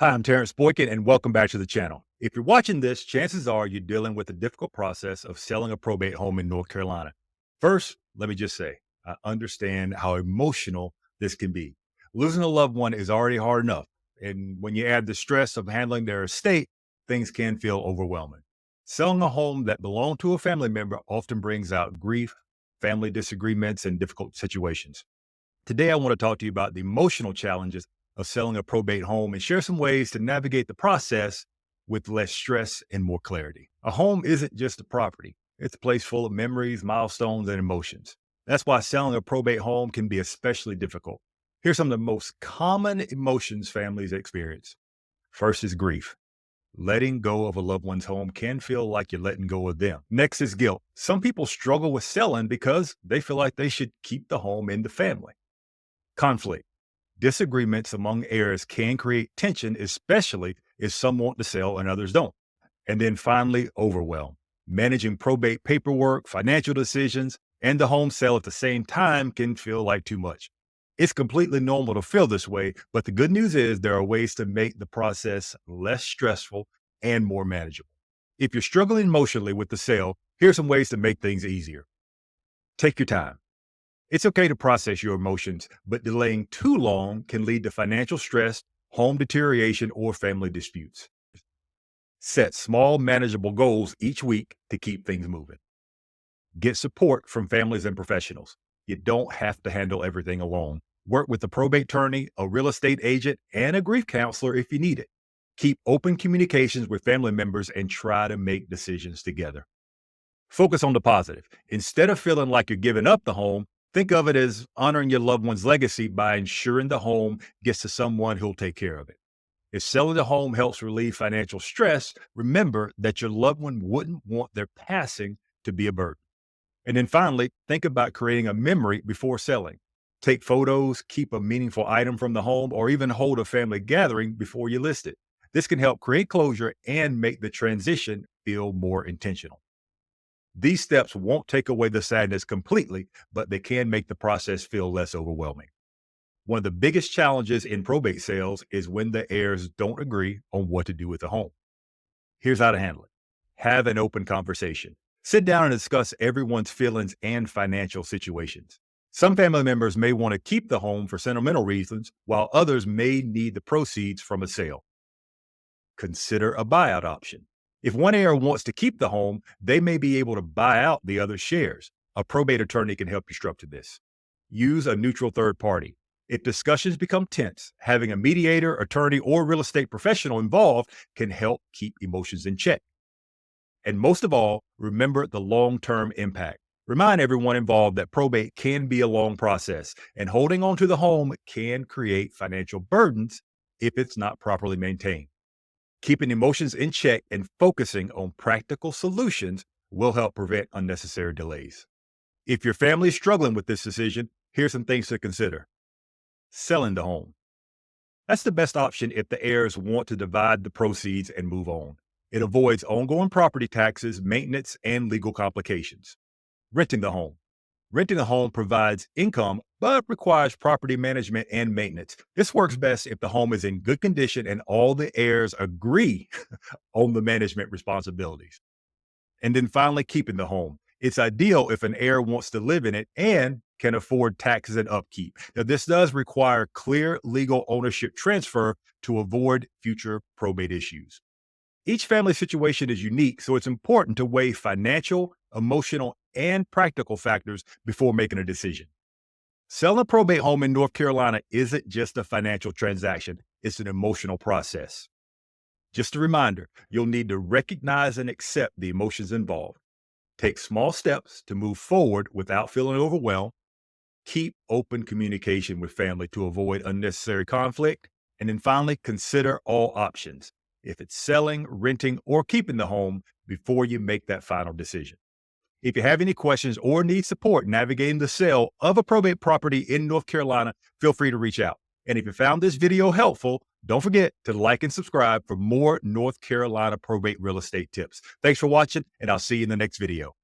Hi, I'm Terrence Boykin, and welcome back to the channel. If you're watching this, chances are you're dealing with the difficult process of selling a probate home in North Carolina. First, let me just say, I understand how emotional this can be. Losing a loved one is already hard enough. And when you add the stress of handling their estate, things can feel overwhelming. Selling a home that belonged to a family member often brings out grief, family disagreements, and difficult situations. Today, I want to talk to you about the emotional challenges of selling a probate home and share some ways to navigate the process with less stress and more clarity. A home isn't just a property, it's a place full of memories, milestones, and emotions. That's why selling a probate home can be especially difficult. Here's some of the most common emotions families experience. First is grief. Letting go of a loved one's home can feel like you're letting go of them. Next is guilt. Some people struggle with selling because they feel like they should keep the home in the family. Conflict. Disagreements among heirs can create tension, especially if some want to sell and others don't. And then finally, overwhelm. Managing probate paperwork, financial decisions, and the home sale at the same time can feel like too much. It's completely normal to feel this way, but the good news is there are ways to make the process less stressful and more manageable. If you're struggling emotionally with the sale, here's some ways to make things easier. Take your time. It's okay to process your emotions, but delaying too long can lead to financial stress, home deterioration, or family disputes. Set small, manageable goals each week to keep things moving. Get support from families and professionals. You don't have to handle everything alone. Work with a probate attorney, a real estate agent, and a grief counselor if you need it. Keep open communications with family members and try to make decisions together. Focus on the positive. Instead of feeling like you're giving up the home, think of it as honoring your loved one's legacy by ensuring the home gets to someone who'll take care of it. If selling the home helps relieve financial stress, remember that your loved one wouldn't want their passing to be a burden. And then finally, think about creating a memory before selling. Take photos, keep a meaningful item from the home, or even hold a family gathering before you list it. This can help create closure and make the transition feel more intentional. These steps won't take away the sadness completely, but they can make the process feel less overwhelming. One of the biggest challenges in probate sales is when the heirs don't agree on what to do with the home. Here's how to handle it. Have an open conversation. Sit down and discuss everyone's feelings and financial situations. Some family members may want to keep the home for sentimental reasons, while others may need the proceeds from a sale. Consider a buyout option. If one heir wants to keep the home, they may be able to buy out the other shares. A probate attorney can help you structure this. Use a neutral third party. If discussions become tense, having a mediator, attorney, or real estate professional involved can help keep emotions in check. And most of all, remember the long-term impact. Remind everyone involved that probate can be a long process, and holding on to the home can create financial burdens if it's not properly maintained. Keeping emotions in check and focusing on practical solutions will help prevent unnecessary delays. If your family is struggling with this decision, here's some things to consider. Selling the home. That's the best option if the heirs want to divide the proceeds and move on. It avoids ongoing property taxes, maintenance, and legal complications. Renting the home. Renting a home provides income, but requires property management and maintenance. This works best if the home is in good condition and all the heirs agree on the management responsibilities. And then finally, keeping the home. It's ideal if an heir wants to live in it and can afford taxes and upkeep. Now, this does require clear legal ownership transfer to avoid future probate issues. Each family situation is unique, so it's important to weigh financial, emotional, and practical factors before making a decision. Selling a probate home in North Carolina isn't just a financial transaction, it's an emotional process. Just a reminder, you'll need to recognize and accept the emotions involved. Take small steps to move forward without feeling overwhelmed. Keep open communication with family to avoid unnecessary conflict. And then finally, consider all options. If it's selling, renting, or keeping the home before you make that final decision. If you have any questions or need support navigating the sale of a probate property in North Carolina, feel free to reach out. And if you found this video helpful, don't forget to like and subscribe for more North Carolina probate real estate tips. Thanks for watching, and I'll see you in the next video.